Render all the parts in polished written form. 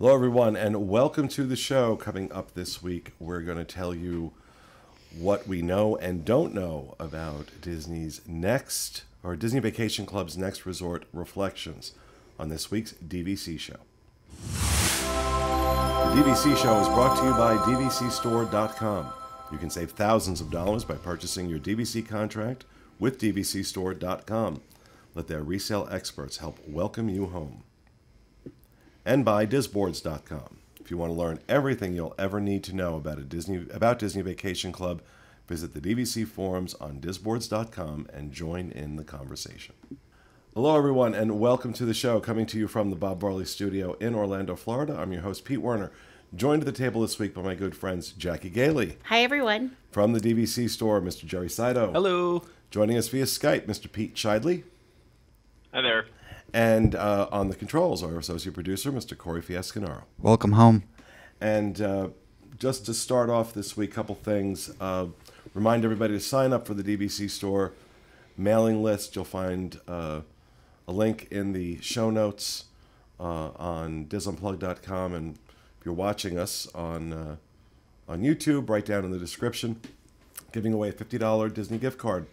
Hello, everyone, and welcome to the show. Coming up this week, we're going to tell you what we know and don't know about Disney Vacation Club's next resort, Reflections, on this week's DVC show. The DVC show is brought to you by DVCstore.com. You can save thousands of dollars by purchasing your DVC contract with DVCstore.com. Let their resale experts help welcome you home. And by DisBoards.com. If you want to learn everything you'll ever need to know about Disney Vacation Club, visit the DVC forums on DisBoards.com and join in the conversation. Hello, everyone, and welcome to the show. Coming to you from the Bob Barley Studio in Orlando, Florida. I'm your host, Pete Werner. Joined at the table this week by my good friends, Jackie Gailey. Hi, everyone. From the DVC store, Mr. Jerry Saito. Hello. Joining us via Skype, Mr. Pete Shidley. Hi there. And on the controls, our associate producer, Mr. Corey Fiascanaro. Welcome home. And just to start off this week, a couple things. Remind everybody to sign up for the DVC store mailing list. You'll find a link in the show notes on disunplugged.com. And if you're watching us on YouTube, right down in the description, giving away a $50 Disney gift card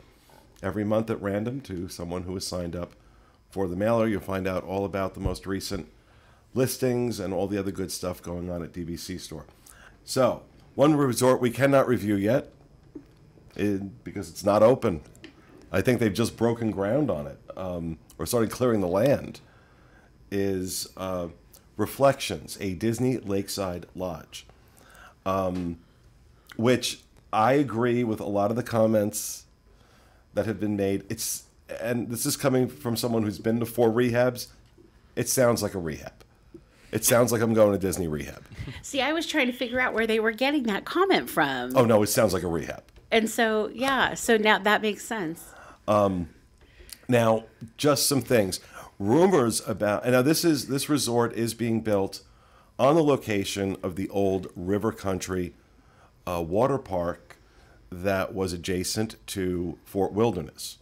every month at random to someone who has signed up for the mailer. You'll find out all about the most recent listings and all the other good stuff going on at DVC Store. So, one resort we cannot review yet because it's not open. I think they've just broken ground on it or started clearing the land, is Reflections, a Disney Lakeside Lodge, which I agree with a lot of the comments that have been made. And this is coming from someone who's been to 4 rehabs. It sounds like a rehab. It sounds like I'm going to Disney rehab. See, I was trying to figure out where they were getting that comment from. Oh, no, it sounds like a rehab. And so, yeah, so now that makes sense. Now, just some things. Rumors about, and now this resort is being built on the location of the old River Country water park that was adjacent to Fort Wilderness.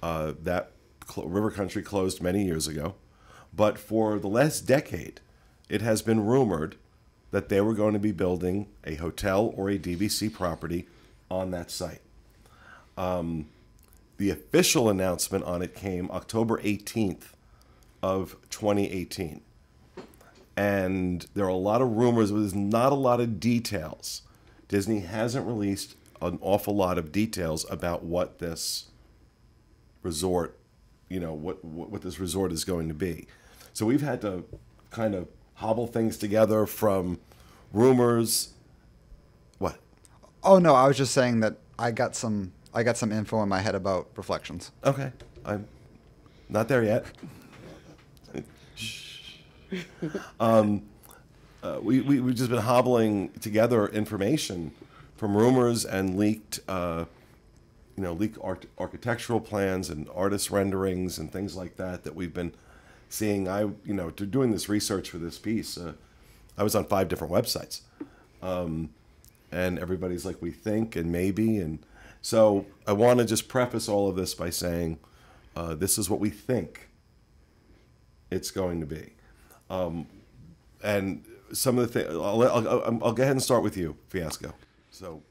That River Country closed many years ago, but for the last decade, it has been rumored that they were going to be building a hotel or a DVC property on that site. The official announcement on it came October 18th of 2018. And there are a lot of rumors, but there's not a lot of details. Disney hasn't released an awful lot of details about what this resort, what this resort is going to be. So we've had to kind of hobble things together from rumors. What? Oh no, I was just saying that I got some info in my head about Reflections. Okay, I'm not there yet. We've just been hobbling together information from rumors and leaked architectural plans and artist renderings and things like that we've been seeing. To doing this research for this piece, I was on 5 different websites, and everybody's like, we think and maybe, and so I want to just preface all of this by saying this is what we think it's going to be, and some of the things. I'll go ahead and start with you, Fiasco. So.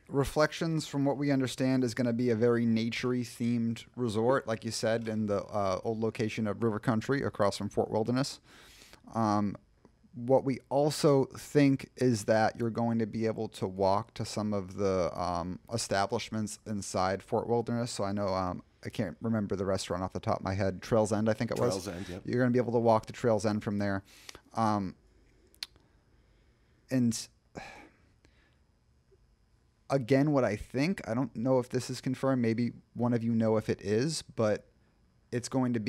Reflections, from what we understand, is going to be a very nature-y themed resort, like you said, in the old location of River Country across from Fort Wilderness. What we also think is that you're going to be able to walk to some of the establishments inside Fort Wilderness. So I know, I can't remember the restaurant off the top of my head, Trails End, I think it was. Trails End, yep. You're going to be able to walk to Trails End from there. And again, what I think, I don't know if this is confirmed. Maybe one of you know if it is, but it's going to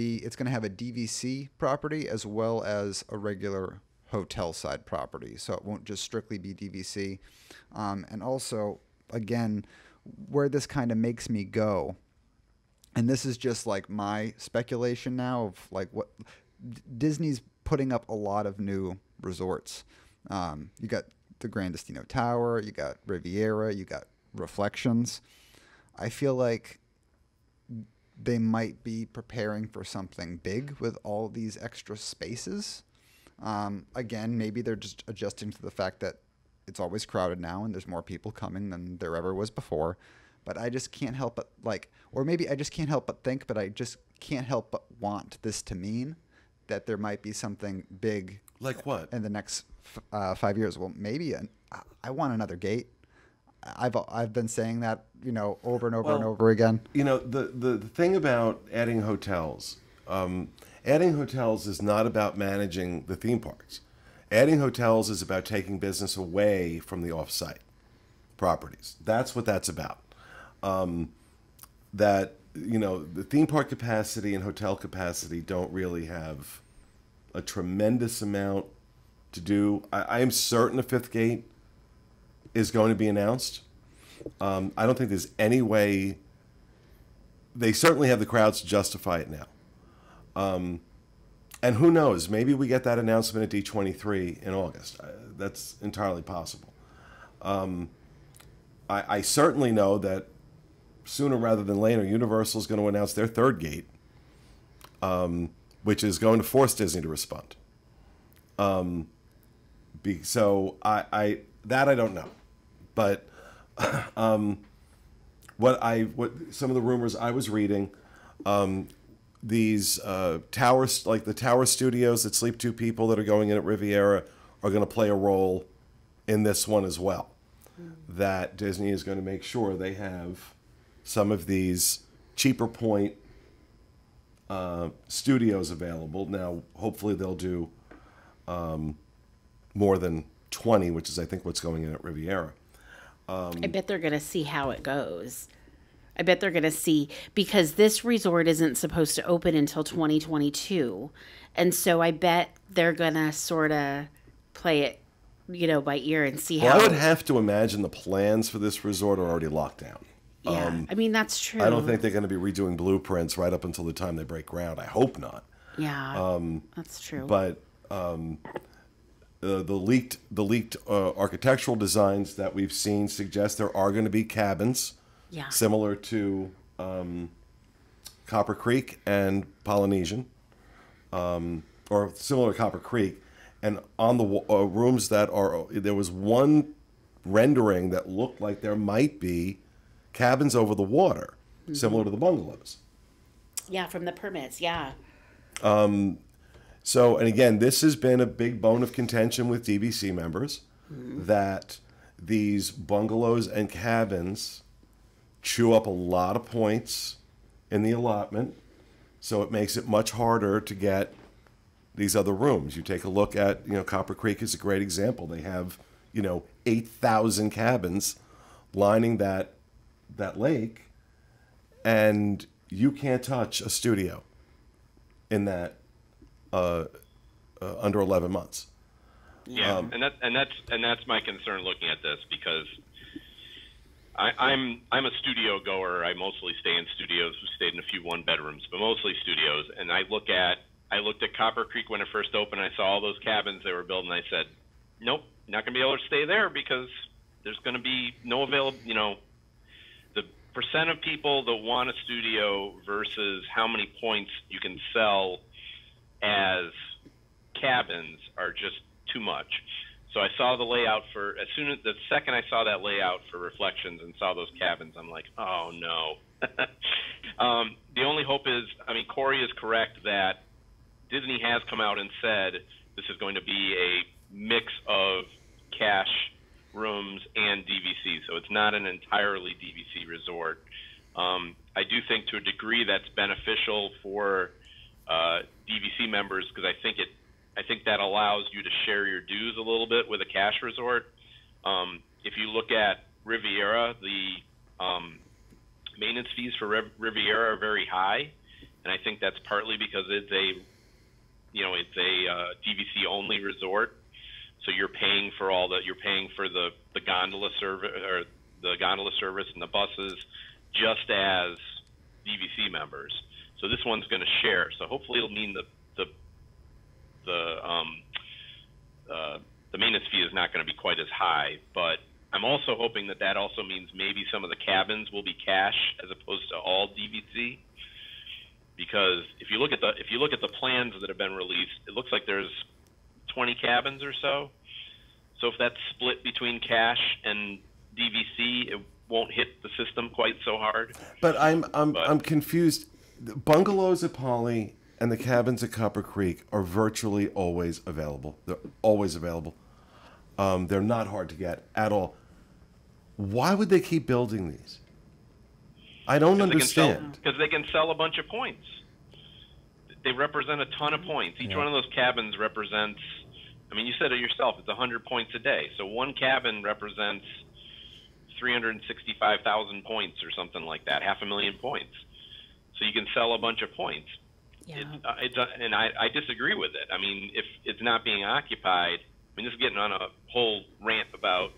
have a DVC property as well as a regular hotel side property. So it won't just strictly be DVC. And also, again, where this kind of makes me go, and this is just like my speculation now of like what Disney's putting up a lot of new resorts. You got the Grand Destino Tower, you got Riviera, you got Reflections. I feel like they might be preparing for something big with all these extra spaces. Again, maybe they're just adjusting to the fact that it's always crowded now and there's more people coming than there ever was before. But I just can't help but or maybe I just can't help but think, but I just can't help but want this to mean that there might be something big. Like what? In the next 5 years. Well, maybe I want another gate. I've been saying that, over and over and over again. The thing about adding hotels is not about managing the theme parks. Adding hotels is about taking business away from the off-site properties. That's what that's about. The theme park capacity and hotel capacity don't really have a tremendous amount to do. I am certain a fifth gate is going to be announced. I don't think there's any way. They certainly have the crowds to justify it now. And who knows? Maybe we get that announcement at D23 in August. That's entirely possible. I certainly know that sooner rather than later, Universal is going to announce their third gate, which is going to force Disney to respond. So I don't know, but what some of the rumors I was reading, these towers, like the tower studios that sleep two people that are going in at Riviera, are going to play a role in this one as well. That Disney is going to make sure they have some of these cheaper point studios available. Now, hopefully they'll do more than 20, which is, I think, what's going in at Riviera. I bet they're going to see how it goes. I bet they're going to see, because this resort isn't supposed to open until 2022. And so I bet they're going to sort of play it, by ear and see how. I would have to imagine the plans for this resort are already locked down. Yeah, that's true. I don't think they're going to be redoing blueprints right up until the time they break ground. I hope not. Yeah, that's true. But the leaked architectural designs that we've seen suggest there are going to be cabins, similar to Copper Creek and Polynesian, or similar to Copper Creek. And on the rooms there was one rendering that looked like there might be cabins over the water, similar to the bungalows. Yeah, from the permits, yeah. So, and again, this has been a big bone of contention with DVC members, that these bungalows and cabins chew up a lot of points in the allotment, so it makes it much harder to get these other rooms. You take a look at, Copper Creek is a great example. They have, 8,000 cabins lining that lake, and you can't touch a studio in that under 11 months. Yeah, and that's my concern looking at this, because I'm a studio goer. I mostly stay in studios. We stayed in a few one bedrooms, but mostly studios. And I looked at Copper Creek when it first opened. I saw all those cabins they were building. I said, nope, not going to be able to stay there, because there's going to be no available. The percent of people that want a studio versus how many points you can sell as cabins are just too much. So I saw the layout the second I saw that layout for Reflections and saw those cabins, I'm like, oh no. The only hope is, Corey is correct that Disney has come out and said this is going to be a mix of cash rooms and DVC, so it's not an entirely DVC resort. I do think to a degree that's beneficial for DVC members, because I think that allows you to share your dues a little bit with a cash resort. If you look at Riviera, the maintenance fees for Riviera are very high, and I think that's partly because it's a DVC only resort. So you're paying for the gondola service, or the gondola service and the buses, just as DVC members. So this one's going to share. So hopefully it'll mean the maintenance fee is not going to be quite as high. But I'm also hoping that also means maybe some of the cabins will be cash as opposed to all DVC. Because if you look at the plans that have been released, it looks like there's 20 cabins or so. So if that's split between cash and DVC, it won't hit the system quite so hard. But I'm confused. The bungalows at Poly and the cabins at Copper Creek are virtually always available. They're always available. They're not hard to get at all. Why would they keep building these? I don't understand. Because they can sell a bunch of points. They represent a ton of points. Each one of those cabins represents, I mean, you said it yourself, it's 100 points a day. So one cabin represents 365,000 points or something like that, 500,000 points. So you can sell a bunch of points. Yeah. And I disagree with it. I mean, if it's not being occupied, I mean, this is getting on a whole rant about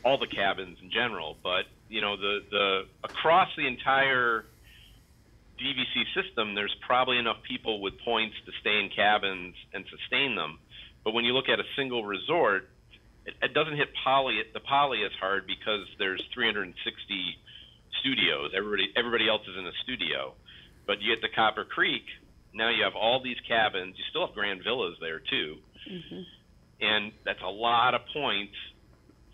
all the cabins in general, but, you know, the across the entire DVC system, there's probably enough people with points to stay in cabins and sustain them. But when you look at a single resort, it doesn't hit the Poly as hard because there's 360 studios. Everybody else is in a studio. But you get to Copper Creek, now you have all these cabins. You still have grand villas there too. Mm-hmm. And that's a lot of points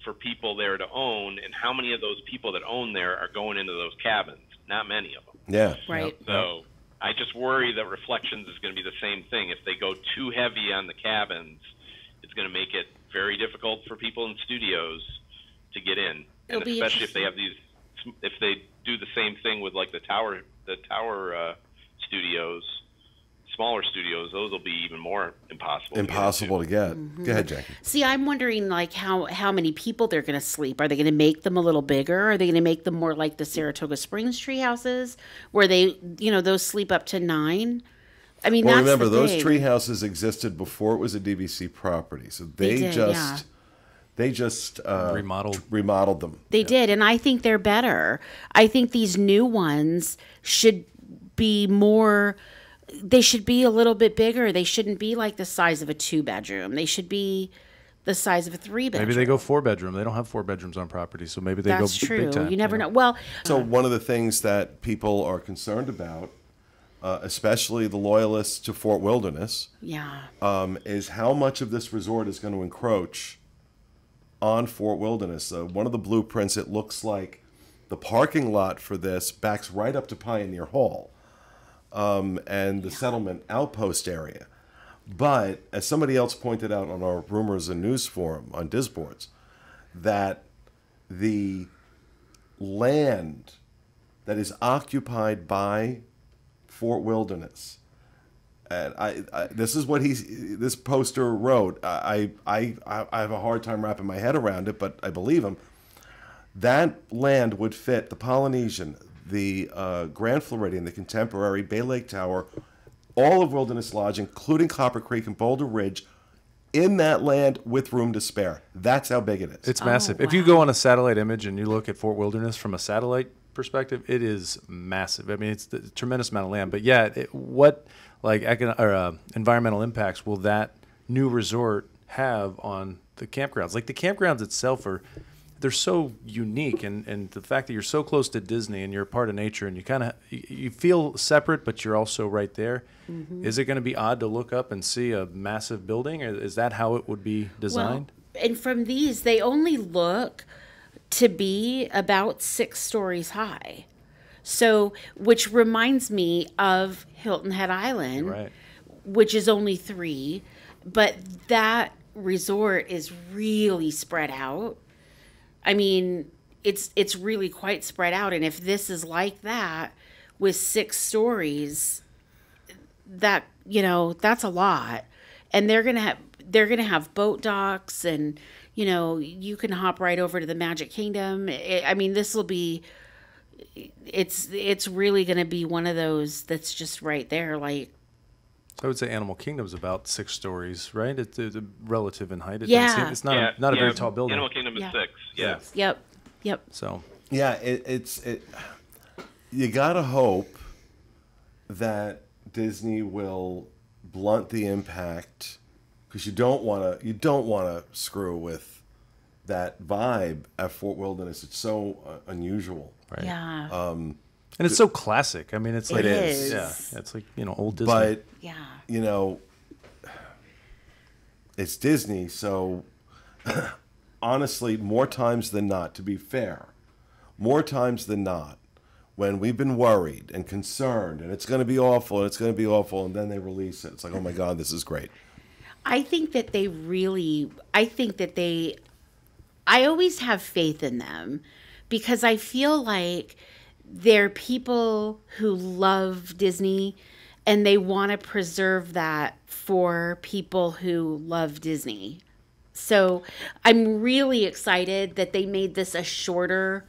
for people there to own. And how many of those people that own there are going into those cabins? Not many of them. Yeah. Right. So I just worry that Reflections is going to be the same thing. If they go too heavy on the cabins, it's going to make it very difficult for people in studios to get in. And especially if they have these, if they do the same thing with like the tower studios, smaller studios, those will be even more impossible to get. Mm-hmm. Go ahead, Jackie. See, I'm wondering like how many people they're going to sleep. Are they going to make them a little bigger? Are they going to make them more like the Saratoga Springs tree houses where they, you know, those sleep up to 9? I mean, well, that's remember, the those thing. tree houses existed before it was a DVC property, so they just remodeled them. They did, and I think they're better. I think these new ones should be more. They should be a little bit bigger. They shouldn't be like the size of a 2-bedroom. They should be the size of a 3-bedroom. Maybe they go 4-bedroom. They don't have 4 bedrooms on property, so maybe they That's go true. big time. You never know. Well, so one of the things that people are concerned about, especially the loyalists to Fort Wilderness, is how much of this resort is going to encroach on Fort Wilderness. One of the blueprints, it looks like the parking lot for this backs right up to Pioneer Hall and the settlement outpost area. But as somebody else pointed out on our Rumors and News forum on Disboards, that the land that is occupied by Fort Wilderness, and I this is what this poster wrote. I have a hard time wrapping my head around it, but I believe him. That land would fit the Polynesian, the Grand Floridian, the Contemporary, Bay Lake Tower, all of Wilderness Lodge, including Copper Creek and Boulder Ridge, in that land with room to spare. That's how big it is. It's massive. Wow. If you go on a satellite image and you look at Fort Wilderness from a satellite perspective, it is massive. I mean, it's a tremendous amount of land. But yeah, what environmental impacts will that new resort have on the campgrounds? Like the campgrounds itself they're so unique, and the fact that you're so close to Disney and you're a part of nature and you kind of you feel separate, but you're also right there. Mm-hmm. Is it going to be odd to look up and see a massive building? Or is that how it would be designed? Well, and from these, they only look to be about 6 stories high. So, which reminds me of Hilton Head Island, right, which is only 3, but that resort is really spread out. I mean, it's really quite spread out, and if this is like that with 6 stories, that, you know, that's a lot. And they're gonna have boat docks, and, you know, you can hop right over to the Magic Kingdom. I mean, this will be. It's really gonna be one of those that's just right there, like. So I would say Animal Kingdom's about 6 stories, right? It's relative in height. It's not a very tall building. Animal Kingdom is 6. Yeah. Yep. So. Yeah, you gotta hope that Disney will blunt the impact, because you don't want to screw with that vibe at Fort Wilderness. It's so unusual. Right. Yeah. And it's so classic. I mean, it's like it is. Yeah, it's like, you know, old Disney. But yeah, you know, it's Disney, so honestly, more times than not, to be fair, more times than not, when we've been worried and concerned, and it's going to be awful, and it's going to be awful, and then they release it. It's like, oh my God, this is great. I always have faith in them because I feel like they're people who love Disney and they want to preserve that for people who love Disney. So I'm really excited that they made this a shorter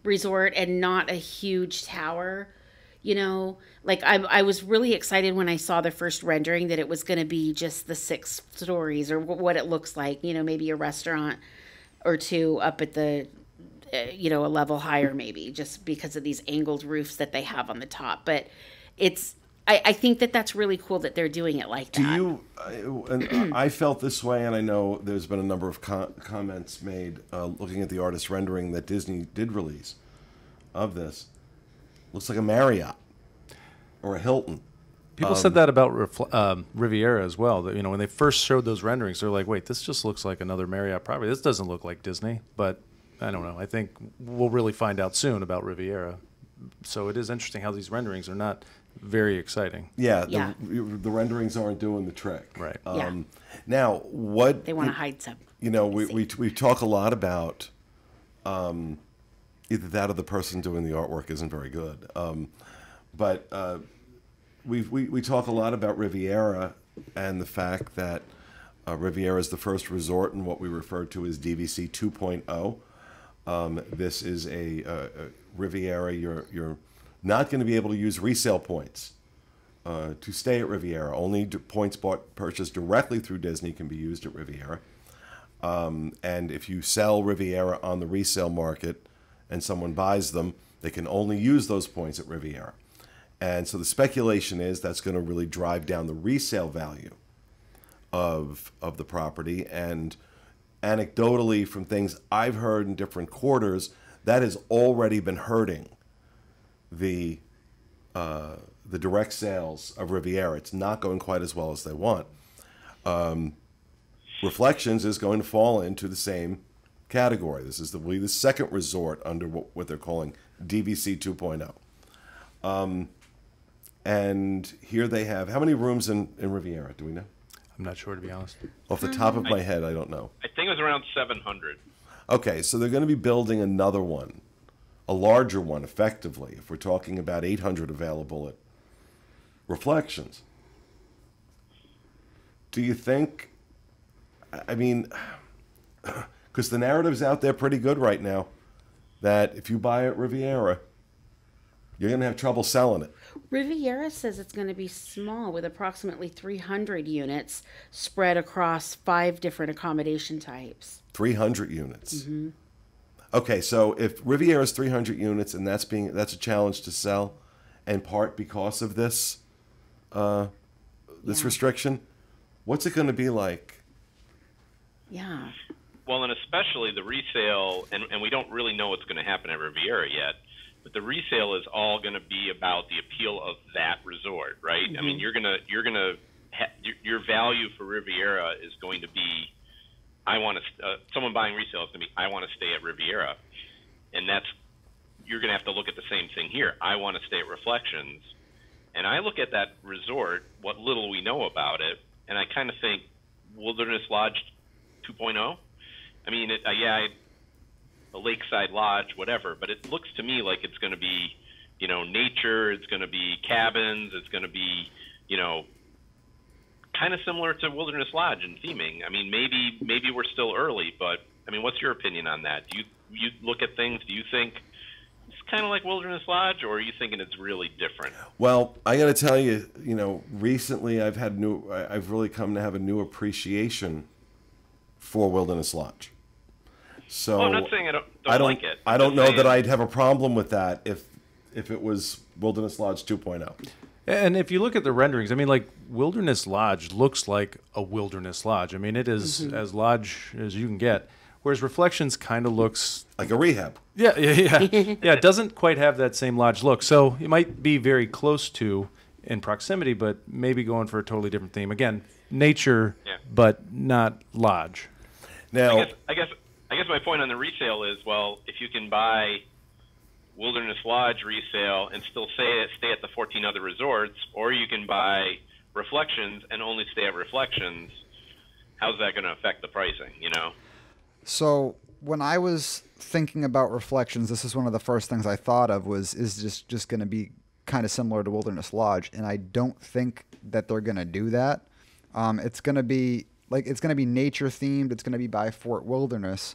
resort and not a huge tower. You know, like I was really excited when I saw the first rendering that it was going to be just the 6 stories or what it looks like, you know, maybe a restaurant or two up at the, a level higher maybe just because of these angled roofs that they have on the top. But I think that that's really cool that they're doing it like that. And I felt this way, and I know there's been a number of comments made looking at the artist rendering that Disney did release of this. Looks like a Marriott or a Hilton. People said that about Riviera as well. That, when they first showed those renderings, they're like, wait, this just looks like another Marriott property. This doesn't look like Disney. But I don't know. I think we'll really find out soon about Riviera. So it is interesting how these renderings are not very exciting. Yeah. The renderings aren't doing the trick. Right. Now, what... They want to hide some. We talk a lot about... either that or the person doing the artwork isn't very good. But we talk a lot about Riviera and the fact that Riviera is the first resort in what we refer to as DVC 2.0. This is a Riviera. You're not going to be able to use resale points to stay at Riviera. Only points purchased directly through Disney can be used at Riviera. And if you sell Riviera on the resale market, and someone buys them, they can only use those points at Riviera. And so the speculation is that's going to really drive down the resale value of the property. And anecdotally, from things I've heard in different quarters, that has already been hurting the direct sales of Riviera. It's not going quite as well as they want. Reflections is going to fall into the same category. This is the second resort under what they're calling DVC 2.0. And here they have, how many rooms in Riviera, do we know? I'm not sure, to be honest. Off the top of my head, I don't know. I think it was around 700. Okay, so they're going to be building another one, a larger one, effectively, if we're talking about 800 available at Reflections. Do you think, I mean... Because the narrative's out there pretty good right now that if you buy at Riviera, you're going to have trouble selling it. Riviera says it's going to be small with approximately 300 units spread across 5 different accommodation types. 300 units. Mm-hmm. Okay, so if Riviera's 300 units and that's a challenge to sell, in part because of this restriction, what's it going to be like? Yeah. Well, and especially the resale, and we don't really know what's going to happen at Riviera yet, but the resale is all going to be about the appeal of that resort, right? Mm-hmm. I mean, your value for Riviera is going to be, someone buying resale is going to be, I want to stay at Riviera, and you're going to have to look at the same thing here. I want to stay at Reflections, and I look at that resort, what little we know about it, and I kind of think Wilderness Lodge 2.0. I mean, the Lakeside Lodge, whatever, but it looks to me like it's going to be, nature, it's going to be cabins, it's going to be, kind of similar to Wilderness Lodge in theming. I mean, maybe we're still early, but, I mean, what's your opinion on that? Do you look at things, do you think it's kind of like Wilderness Lodge, or are you thinking it's really different? Well, I got to tell you, recently I've really come to have a new appreciation for Wilderness Lodge. So I'm not saying I don't like it. I don't know that I'd have a problem with that if it was Wilderness Lodge 2.0. And if you look at the renderings, I mean, like Wilderness Lodge looks like a Wilderness Lodge. I mean, it is as lodge as you can get. Whereas Reflections kind of looks like a rehab. Yeah. It doesn't quite have that same lodge look. So it might be very close to in proximity, but maybe going for a totally different theme. Again, nature but not lodge. Now, I guess my point on the resale is, well, if you can buy Wilderness Lodge resale and still stay at the 14 other resorts, or you can buy Reflections and only stay at Reflections, how's that going to affect the pricing, you know? So when I was thinking about Reflections, this is one of the first things I thought of is just going to be kind of similar to Wilderness Lodge, and I don't think that they're going to do that. It's going to be nature themed. It's going to be by Fort Wilderness,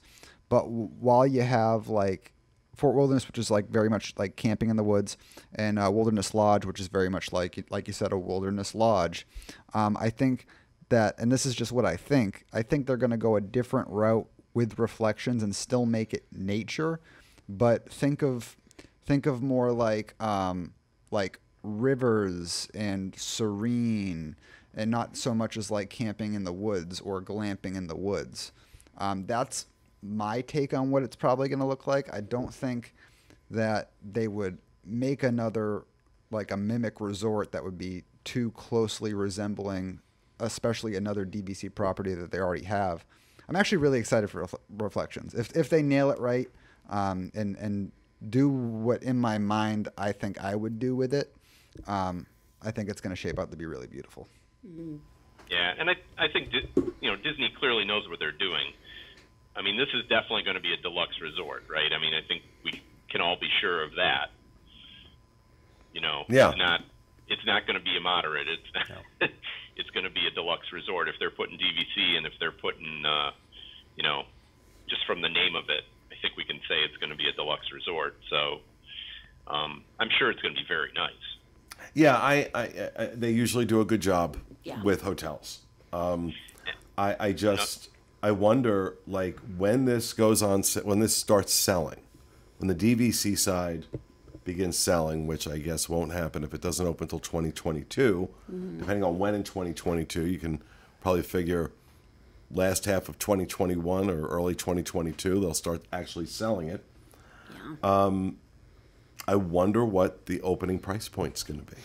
but while you have like Fort Wilderness, which is like very much like camping in the woods, and Wilderness Lodge, which is very much like you said, a wilderness lodge. I think that, and this is just what I think they're going to go a different route with Reflections and still make it nature, but think of more like rivers and serene, and not so much as like camping in the woods or glamping in the woods. That's my take on what it's probably going to look like. I don't think that they would make another, like a mimic resort that would be too closely resembling, especially another DVC property that they already have. I'm actually really excited for Reflections. If they nail it right, and do what in my mind I think I would do with it, I think it's going to shape out to be really beautiful. Yeah, and I think Disney clearly knows what they're doing. I mean, this is definitely going to be a deluxe resort, right? I mean, I think we can all be sure of that. You know, yeah. It's not going to be a moderate. It's going to be a deluxe resort. If they're putting DVC and if they're putting, just from the name of it, I think we can say it's going to be a deluxe resort. So I'm sure it's going to be very nice. Yeah, I they usually do a good job with hotels. I wonder, like, when this starts selling, when the DVC side begins selling, which I guess won't happen if it doesn't open until 2022. Depending on when in 2022, you can probably figure last half of 2021 or early 2022, they'll start actually selling it. Yeah. I wonder what the opening price point's going to be.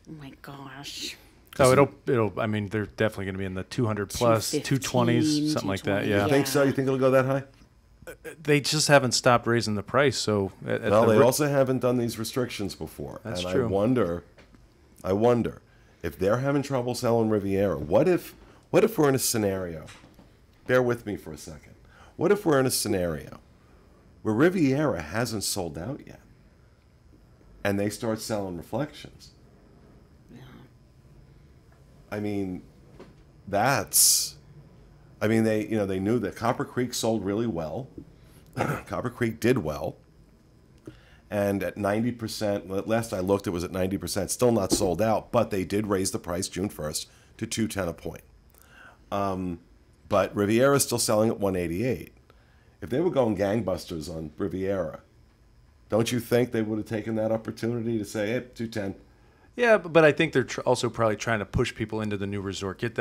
Oh my gosh. Oh, it'll. I mean, they're definitely going to be in the 200 plus, 220s, something like that. Yeah. You think so? You think it'll go that high? They just haven't stopped raising the price. So they also haven't done these restrictions before. That's and true. I wonder if they're having trouble selling Riviera. What if we're in a scenario? Bear with me for a second. What if we're in a scenario where Riviera hasn't sold out yet, and they start selling Reflections? I mean, they knew that Copper Creek sold really well. Copper Creek did well. And at 90%, last I looked, it was at 90%, still not sold out, but they did raise the price June 1st to $210 a point. But Riviera is still selling at $188. If they were going gangbusters on Riviera, don't you think they would have taken that opportunity to say, hey, $210? Yeah, but I think they're also probably trying to push people into the new resort, get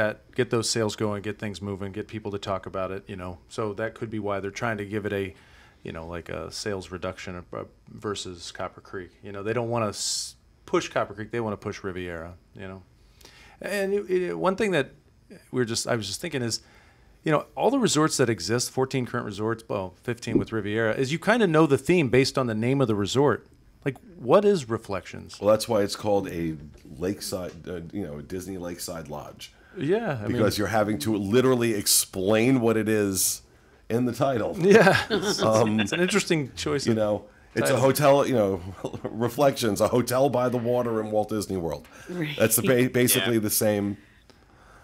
those sales going, get things moving, get people to talk about it. So that could be why they're trying to give it a, like a sales reduction versus Copper Creek. They don't want to push Copper Creek; they want to push Riviera. And one thing that I was just thinking is, all the resorts that exist, 14 current resorts, 15 with Riviera, is you kind of know the theme based on the name of the resort. Like, what is Reflections? Well, that's why it's called a Lakeside, Disney Lakeside Lodge. Yeah. Because you're having to literally explain what it is in the title. Yeah. It's an interesting choice. It's a hotel, Reflections, a hotel by the water in Walt Disney World. Right. That's basically the same.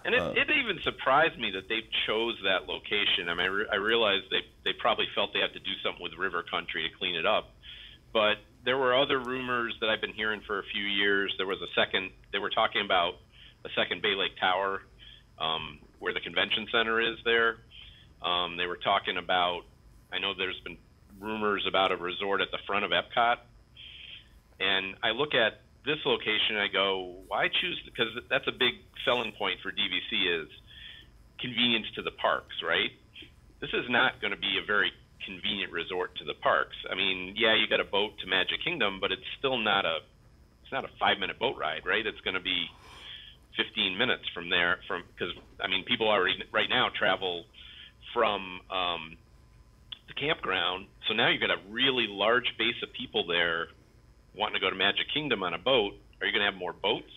And it even surprised me that they chose that location. I mean, I realized they probably felt they had to do something with River Country to clean it up. But there were other rumors that I've been hearing for a few years. They were talking about a second Bay Lake Tower, where the convention center is there. They were talking about, I know there's been rumors about a resort at the front of Epcot. And I look at this location and I go, why choose, because that's a big selling point for DVC is convenience to the parks, right? This is not going to be a very convenient resort to the parks. I mean, yeah, you got a boat to Magic Kingdom, but it's still not a 5-minute boat ride, right? It's going to be 15 minutes from there, because I mean, people already right now travel from the campground, so now you've got a really large base of people there wanting to go to Magic Kingdom on a boat. Are you going to have more boats?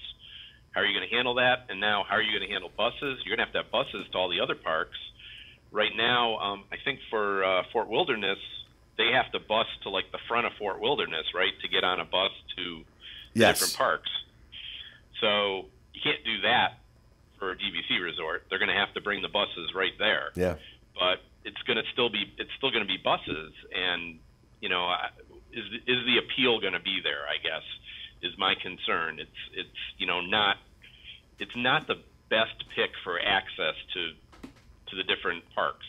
How are you going to handle that? And now, how are you going to handle buses? You're going to have buses to all the other parks. Right now, I think for Fort Wilderness, they have to bus to like the front of Fort Wilderness, right, to get on a bus to different parks. So you can't do that for a DVC resort. They're going to have to bring the buses right there. Yeah. But it's going to still be buses, and you know, is the appeal going to be there? I guess is my concern. It's you know, not the best pick for access to the different parks,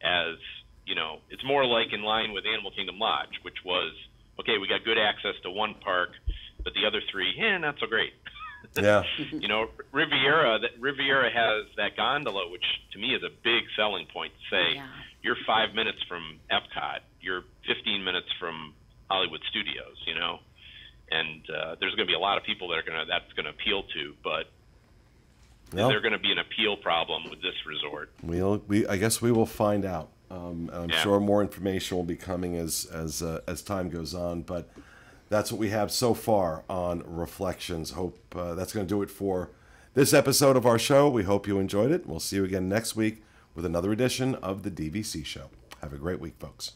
as you know, it's more like in line with Animal Kingdom Lodge, which was, okay, we got good access to one park, but the other three, not so great. Yeah. You know, Riviera has that gondola, which to me is a big selling point. To say, you're 5 minutes from Epcot, you're 15 minutes from Hollywood Studios, you know, and there's going to be a lot of people that's going to appeal to, but is there going to be an appeal problem with this resort? I guess we will find out. I'm sure more information will be coming as time goes on, but that's what we have so far on Reflections. Hope that's going to do it for this episode of our show. We hope you enjoyed it. We'll see you again next week with another edition of the DVC Show. Have a great week, folks.